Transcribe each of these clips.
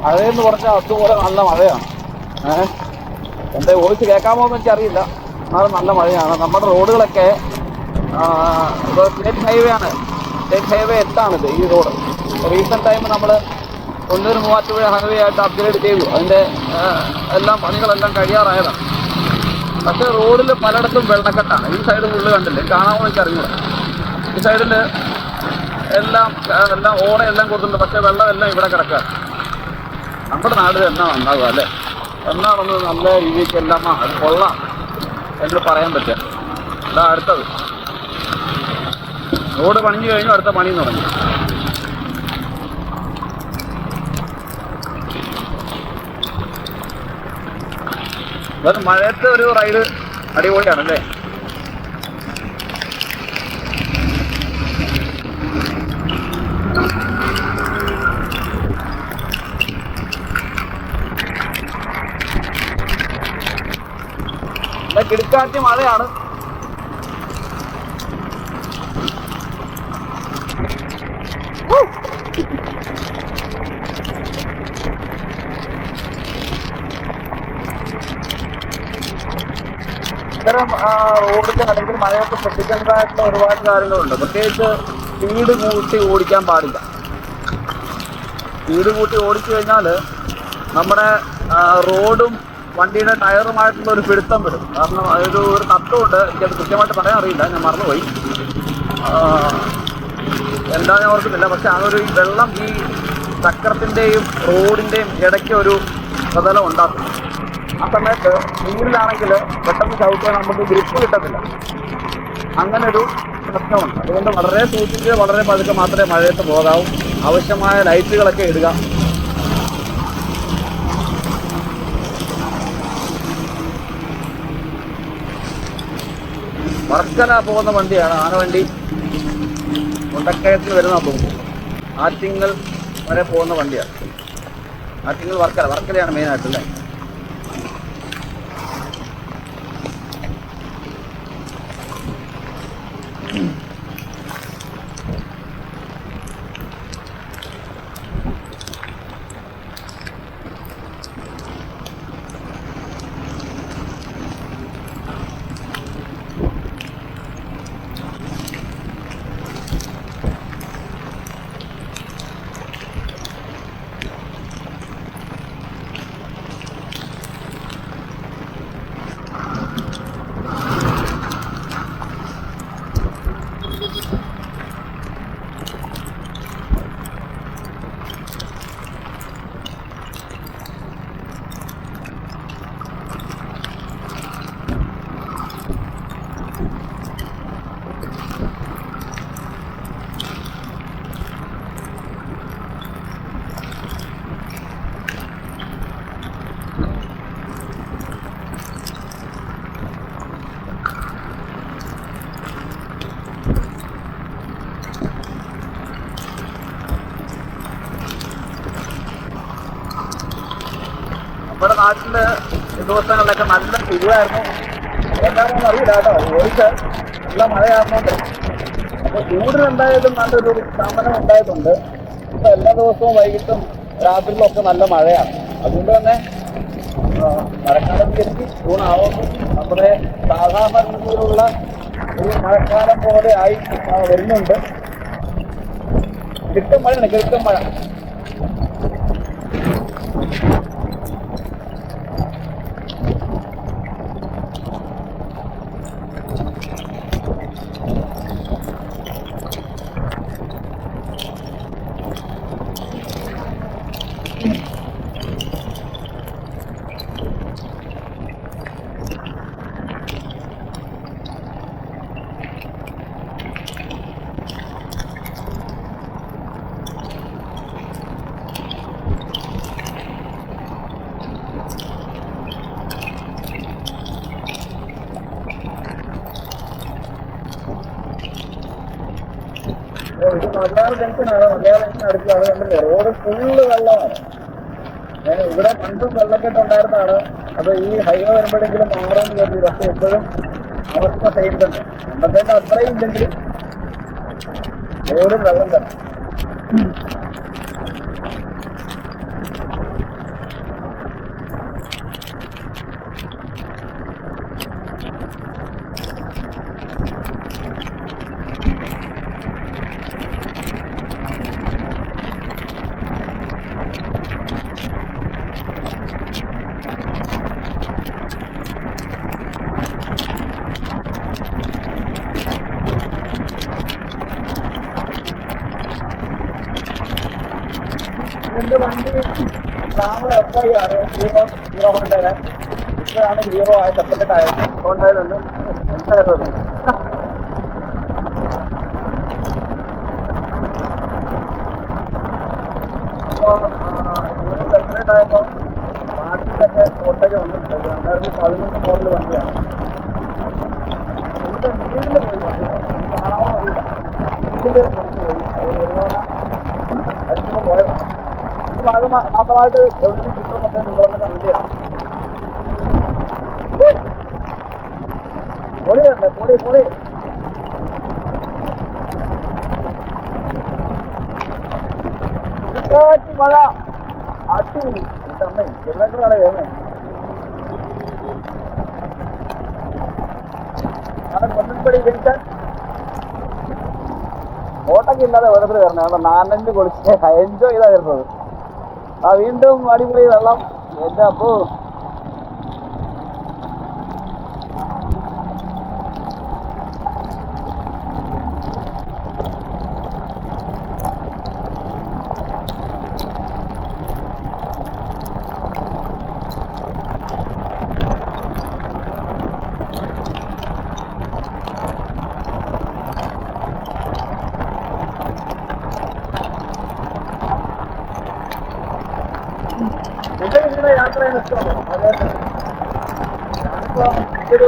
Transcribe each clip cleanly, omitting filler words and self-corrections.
മഴയെന്ന് പറഞ്ഞാൽ അതുപോലെ നല്ല മഴയാണ്. എൻ്റെ വോയിസ് കേൾക്കാമോ എന്ന് എനിക്കറിയില്ല. എന്നാലും നല്ല മഴയാണ്. നമ്മുടെ റോഡുകളൊക്കെ സ്റ്റേറ്റ് ഹൈവേ ആണ്. സ്റ്റേറ്റ് ഹൈവേ 8 ഈ റോഡ്. റീസെൻറ്റ് ടൈം നമ്മൾ കൊല്ലൂർ മൂവാറ്റുപുഴ ഹൈവേ ആയിട്ട് അപ്ഗ്രേഡ് ചെയ്തു. അതിൻ്റെ എല്ലാം പണികളെല്ലാം കഴിയാറായതാണ്. പക്ഷേ റോഡിൽ പലയിടത്തും വെള്ളക്കെട്ടാണ്. ഈ സൈഡ് ഫുള്ള് കണ്ടില്ലേ, കാണാമോ എനിക്കറിയില്ല. ഈ സൈഡിൽ എല്ലാം ഓടയെല്ലാം കൊടുത്തിട്ടുണ്ട്. പക്ഷേ വെള്ളമെല്ലാം ഇവിടെ കിടക്കുക. നമ്മുടെ നാട്ടിൽ എന്നാ ഉണ്ടാകുക അല്ലേ? എന്നാണെന്ന് നല്ല രീതിക്ക് എല്ലാം അത് കൊള്ളാം എന്ന് പറയാൻ പറ്റുക. ഇതാ അടുത്തത് റോഡ് പണിഞ്ഞു കഴിഞ്ഞു, അടുത്ത പണി തുടങ്ങി. അത് മഴയത്ത് ഒരു റൈഡ് അടിപൊളിയാണല്ലേ? കിടക്കാറ്റ് മഴയാണ്. ഇത്തരം റോഡിന്റെ അല്ലെങ്കിൽ മഴയൊക്കെ ശ്രദ്ധിക്കേണ്ടതായിട്ടുള്ള ഒരുപാട് കാര്യങ്ങളുണ്ട്. പ്രത്യേകിച്ച് സ്പീഡ് കൂട്ടി ഓടിക്കാൻ പാടില്ല. സ്പീഡ് കൂട്ടി ഓടിച്ചു കഴിഞ്ഞാൽ നമ്മുടെ റോഡും വണ്ടിയുടെ ടയറുമായിട്ടുള്ള ഒരു പിടുത്തം വരും. കാരണം ഒരു തത്വമുണ്ട്, എനിക്കത് കൃത്യമായിട്ട് പറയാൻ അറിയില്ല, ഞാൻ മറന്നുപോയി, എന്താ ഞാൻ ഓർക്കുന്നില്ല. പക്ഷെ അതൊരു വെള്ളം ഈ ചക്രത്തിൻ്റെയും റോഡിൻ്റെയും ഇടയ്ക്ക് ഒരു പ്രതലം ഉണ്ടാക്കും. ആ സമയത്ത് നീരിലാണെങ്കിൽ പെട്ടെന്ന് ചവിട്ടാൻ നമുക്ക് ഗ്രിപ്പ് കിട്ടത്തില്ല. അങ്ങനൊരു പ്രശ്നമുണ്ട്. അതുകൊണ്ട് വളരെ സൂക്ഷിച്ച് വളരെ പതുക്കെ മാത്രമേ മഴയത്ത് പോകാവൂ. ആവശ്യമായ ലൈറ്റുകളൊക്കെ ഇടുക. വർക്കല പോകുന്ന വണ്ടിയാണ്, ആനവണ്ടി. മുണ്ടക്കയത്തിൽ വരുന്ന പോകും. ആറ്റിങ്ങൽ വരെ പോകുന്ന വണ്ടിയാണ്. ആറ്റിങ്ങൽ വർക്കലയാണ് മെയിനായിട്ടല്ലേ? നമ്മുടെ നാട്ടില് ദിവസങ്ങളിലൊക്കെ നല്ല ചൂടായിരുന്നു. എന്താണെന്ന് അറിയില്ല കേട്ടോ. ഓടിച്ച് നല്ല മഴയാകുന്നുണ്ട്. അപ്പോൾ ചൂടിനുണ്ടായതും നല്ലൊരു ശമനം ഉണ്ടായിട്ടുണ്ട്. ഇപ്പം എല്ലാ ദിവസവും വൈകിട്ടും രാത്രിയിലൊക്കെ നല്ല മഴയാണ്. അതുകൊണ്ട് തന്നെ മഴക്കാലം ശരിക്കും ജൂണാവുന്നു. നമ്മുടെ സാധാരണ രീതിയിലുള്ള ഒരു മഴക്കാലം പോലെ ആയി വരുന്നുണ്ട്. കിട്ടും മഴയാണ്, കിട്ടും മഴ. ഇത് മലയാള ജംഗ്ഷനാണ്. മലയാള ജംഗ്ഷൻ അടുത്താണ്. കണ്ടില്ലേ, റോഡ് ഫുള്ള് വെള്ളമാണ്. ഇവിടെ പണ്ടും വെള്ളക്കെട്ടുണ്ടായിരുന്നതാണ്. അത് ഈ ഹൈവേ വരുമ്പോഴെങ്കിലും മാറുമെന്ന് കരുതി. പക്ഷെ എപ്പോഴും അവസ്ഥ സെയിം തന്നെ. പണ്ടത്തേക്ക് അത്രയും ഇല്ലെങ്കിലും റോഡും വെള്ളം തന്നെ. എൻ്റെ വണ്ടി ട്രാവൽ FI ആണ്. ഹീറോ ഹോണ്ടയുടെ. ഇപ്പോഴാണ് ഹീറോ ആയ സെപ്പറേറ്റ് ആയത്. ഹോണ്ടയിലുണ്ട്, എന്തായാലും അപ്പോൾ സെപ്പറേറ്റ് ആയപ്പോൾ പാർട്ടിക്കൊക്കെ ഷോർട്ടേജ് വന്നിട്ടുണ്ട്. 2011 മോഡൽ വണ്ടിയാണ്. ഇതിൻ്റെ വീട്ടിൽ പോയി വണ്ടി കാണാമോ അറിയില്ല. വീട്ടിൽ കുറച്ച് പോയി ഒരുപാട് അടിച്ചുമ്പോൾ പോയതാണ്. മാത്രമായിട്ട് എവിടെയും കിട്ടുമെന്നൊക്കെ നിങ്ങളൊക്കെ വണ്ടിയാണ്. പൊളിയുണ്ട്, പൊളി. മഴ അടിപൊളി. അമ്മേ എല്ലാവർക്കും വേണേ. അത് കൊന്നപ്പടി ജംഗ്ഷൻ ഓട്ടൊക്കെ ഇല്ലാതെ ഓരോരുത്തർ വരണേ. അവിടെ നാനഞ്ച് പൊളിച്ച് എൻജോയ് ചെയ്താ വരുന്നത്. വീണ്ടും അടിപൊളി വെള്ളം. എൻ്റെ അപ്പോൾ ഇങ്ങനെ യാത്ര ചെയ്യാൻ ഇഷ്ടമാണ്. അതായത് ഞാനിപ്പോൾ ഒരു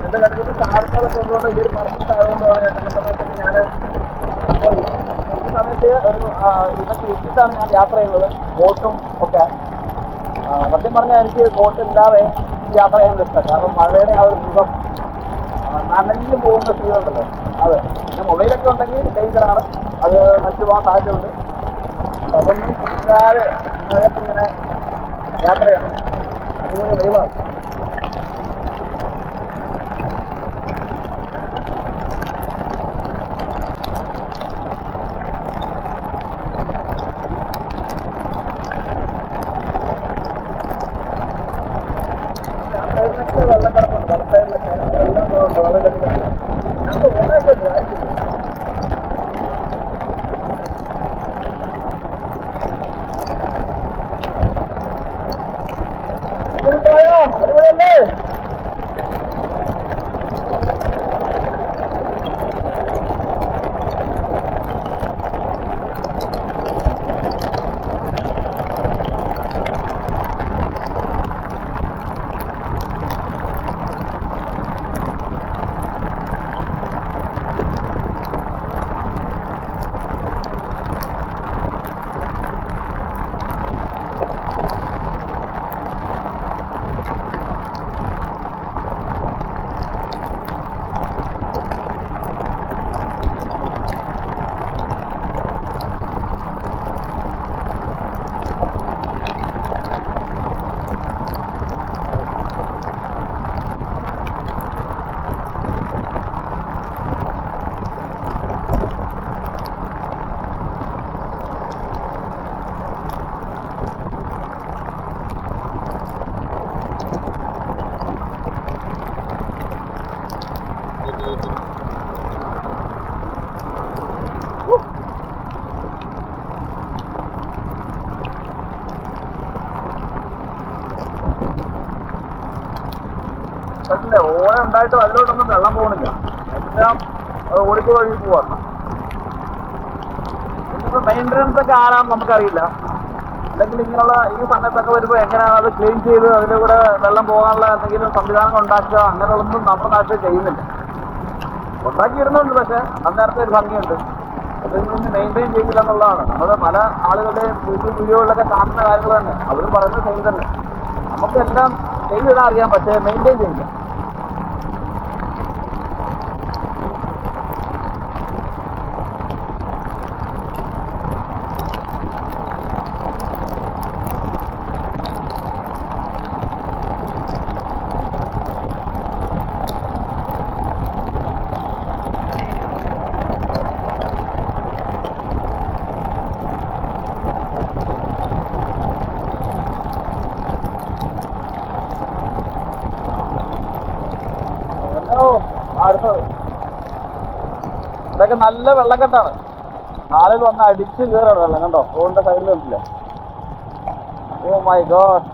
എൻ്റെ കടുത്ത് കാർക്കാലൊക്കെ ഉള്ളതുകൊണ്ട് ഈ ഒരു പെർഫെക്റ്റ് ആയതുകൊണ്ടാണ് ചില സമയത്തൊക്കെ ഞാൻ ഈ സമയത്ത് ഒരു ഇതൊക്കെ ഇട്ടിട്ടാണ് ഞാൻ യാത്ര ചെയ്യുന്നത്. ബോട്ടും ഒക്കെ. സത്യം പറഞ്ഞാൽ എനിക്ക് ബോട്ട് ഇല്ലാതെ യാത്ര ചെയ്യാൻ ഇഷ്ടം. കാരണം മഴയുടെ ആ ഒരു സുഖം, നനഞ്ഞു പോകുന്ന ഫീലുണ്ടല്ലോ അത്. പിന്നെ മൊബൈലൊക്കെ ഉണ്ടെങ്കിൽ ഡേഞ്ചറാണ്, അത് നശിച്ചു പോകാൻ സാധ്യതയുണ്ട്. അതൊന്നും ഇല്ലാതെ മഴയത്തിങ്ങനെ യാത്ര ചെയ്യണം. അതുപോലെ ദൈവമാണ്. വെള്ളം കിടപ്പുണ്ട്. വലസൈഡിലൊക്കെ എല്ലാം വെള്ളം കിടക്കുന്നുണ്ട്. ഞങ്ങൾക്ക് ഓണയൊക്കെ ആയിരിക്കും. അടിപൊളിയല്ലേ? പക്ഷേ ഓല ഉണ്ടായിട്ടും അതിലോട്ടൊന്നും വെള്ളം പോകുന്നില്ല. എല്ലാം ഒഴുക്ക് വഴി പോവാണ്. ഇനിയിപ്പോൾ മെയിൻ്റനൻസ് ഒക്കെ ആരാണെന്ന് നമുക്കറിയില്ല. അല്ലെങ്കിൽ ഇങ്ങനെയുള്ള ഈ സമയത്തൊക്കെ വരുമ്പോൾ എങ്ങനെയാണ് അത് ക്ലീൻ ചെയ്ത് അതിൻ്റെ കൂടെ വെള്ളം പോകാനുള്ള എന്തെങ്കിലും സംവിധാനങ്ങൾ ഉണ്ടാക്കുക, അങ്ങനെയുള്ളതൊന്നും നമ്മുടെ നാട്ടിൽ ചെയ്യുന്നില്ല. ഉണ്ടാക്കിയിരുന്നുണ്ട്, പക്ഷേ അന്നേരത്തെ ഒരു ഭംഗിയുണ്ട്. അതിൽ നിന്ന് മെയിൻറ്റെയിൻ ചെയ്യില്ല എന്നുള്ളതാണ്. നമ്മൾ പല ആളുകളുടെയും യൂട്യൂബ് വീഡിയോകളിലൊക്കെ കാണുന്ന കാര്യങ്ങൾ തന്നെ അവരും പറയുന്നത് സെയിം തന്നെ. നമുക്കെല്ലാം ചെയ്തിടാൻ അറിയാം, പക്ഷേ മെയിൻറ്റെയിൻ ചെയ്യില്ല. അടുത്തത് ഇതൊക്കെ നല്ല വെള്ളക്കെട്ടാണ്. ആളുകൾ വന്ന് അടിച്ച് കയറാണ് വെള്ളം. കണ്ടോ, റോഡിന്റെ സൈഡിൽ കണ്ടില്ലേ? Oh my God.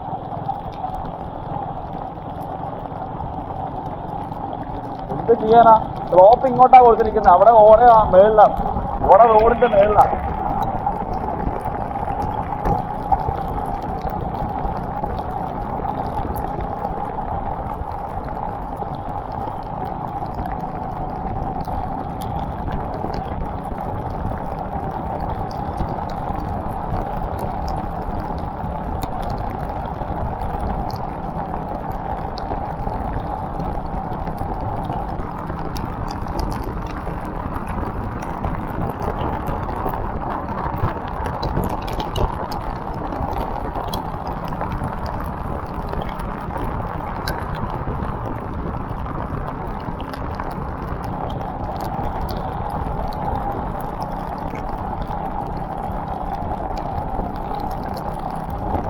എന്ത് ചെയ്യാനാ? സ്ലോപ്പ് ഇങ്ങോട്ടാണ് കൊടുത്തിരിക്കുന്നത്. അവിടെ ഓട മേളിലാണ്, ഓട റോഡിന്റെ മേളിലാണ്.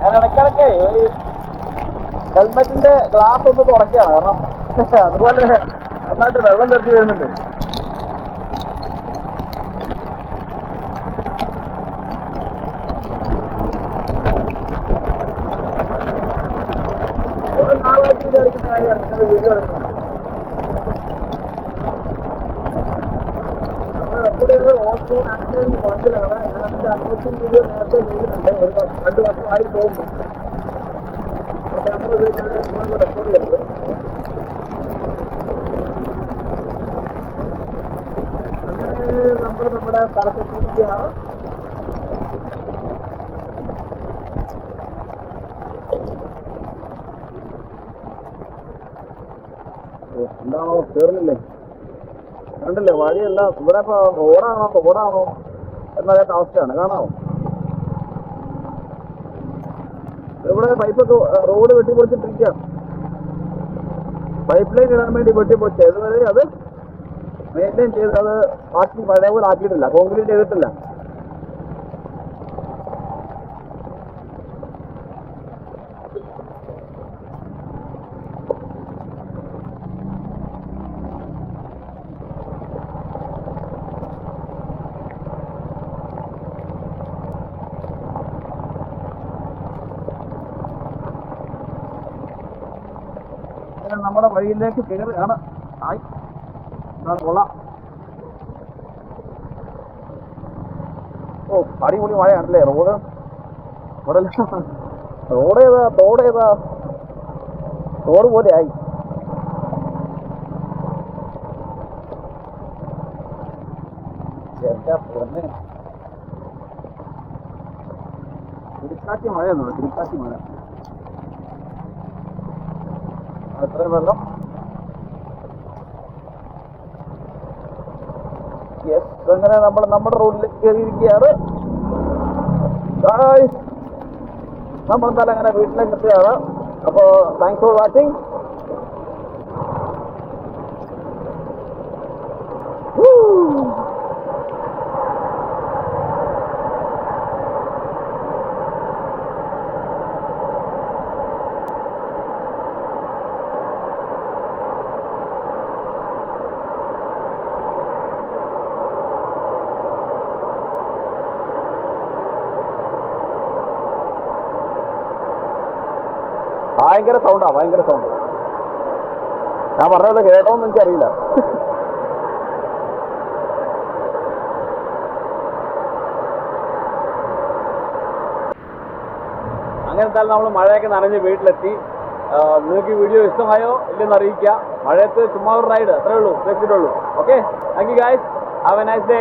ഞാൻ ഇടയ്ക്കിടയ്ക്ക് ഈ ഹെൽമെറ്റിന്റെ ഗ്ലാസ് ഒന്ന് തുറക്കുകയാണ്, കാരണം അതുപോലെ നന്നായിട്ട് വെള്ളം തെറിച്ച് വരുന്നുണ്ട്. ഒരു നാളായിട്ട് വിചാരിക്കുന്ന കാര്യമാണ് ഇങ്ങനെ വീഡിയോ എടുക്കുന്നത്. ഓൺലൈൻ ആക്സിഡന്റ് ഫണ്ടിലാണ്. ഞാൻ അതിന്റെ അന്വേഷണം വീഡിയോ നേരത്തെ ചെയ്തിട്ടുണ്ട്, ഒരു 2 വർഷമായി പോകുന്നു. പക്ഷെ നമ്മൾ റെക്കോർഡ് ചെയ്തത് അങ്ങനെ നമ്മൾ നമ്മുടെ സ്ഥലത്തെത്തിയിരിക്കുകയാണ്. എന്താണോ തീർന്നില്ലേ? കണ്ടില്ലേ വഴിയെല്ലാം? ഇവിടെ ഇപ്പൊ റോഡാണോ എന്നറിയാത്ത അവസ്ഥയാണ്. കാണാമോ? ഇവിടെ പൈപ്പൊക്കെ റോഡ് വെട്ടിപ്പൊളിച്ചിട്ടിരിക്കുകയാണ്. പൈപ്പ് ലൈൻ ഇടാൻ വേണ്ടി വെട്ടിപ്പൊളിച്ചത്. ഇതുവരെ അത് മെയിൻറ്റെയിൻ ചെയ്ത് അത് ആക്കി പഴയ പോലെ ആക്കിയിട്ടില്ല, കോൺക്രീറ്റ് ചെയ്തിട്ടില്ല. നമ്മുടെ വഴിയിലേക്ക് കയറുകയാണ്. ആയി കൊള്ളാം. ഓ അടിപൊളി മഴയാണല്ലേ. റോഡ് റോഡേതാ തോടേതാ തോട് പോലെ ആയി. തിരുക്കാറ്റി മഴയെന്നുള്ളൂ, തിരുക്കാറ്റി മഴ. അത്രയും വെള്ളം. യെസ്, അങ്ങനെ നമ്മൾ നമ്മുടെ റോഡിലേക്ക് കയറിയിരിക്കുകയാണ്. നമ്മളെന്തായാലും അങ്ങനെ വീട്ടിലേക്ക് എത്തുകയാണ്. അപ്പോൾ താങ്ക്സ് ഫോർ വാച്ചിങ്. ഭയങ്കര സൗണ്ടാ, ഭയങ്കര സൗണ്ട്. ഞാൻ പറഞ്ഞത് കേട്ടോന്ന് എനിക്കറിയില്ല. അങ്ങനെ എന്തായാലും നമ്മൾ മഴയൊക്കെ നനഞ്ഞ് വീട്ടിലെത്തി. നിങ്ങൾക്ക് ഈ വീഡിയോ ഇഷ്ടമായോ ഇല്ലെന്ന് അറിയിക്കുക. മഴയത്ത് ചുമ്മാ ഒരു റൈഡ് അത്രേ ഉള്ളൂ, ഉദ്ദേശിച്ചിട്ടുള്ളൂ. Okay, thank you guys, have a nice day.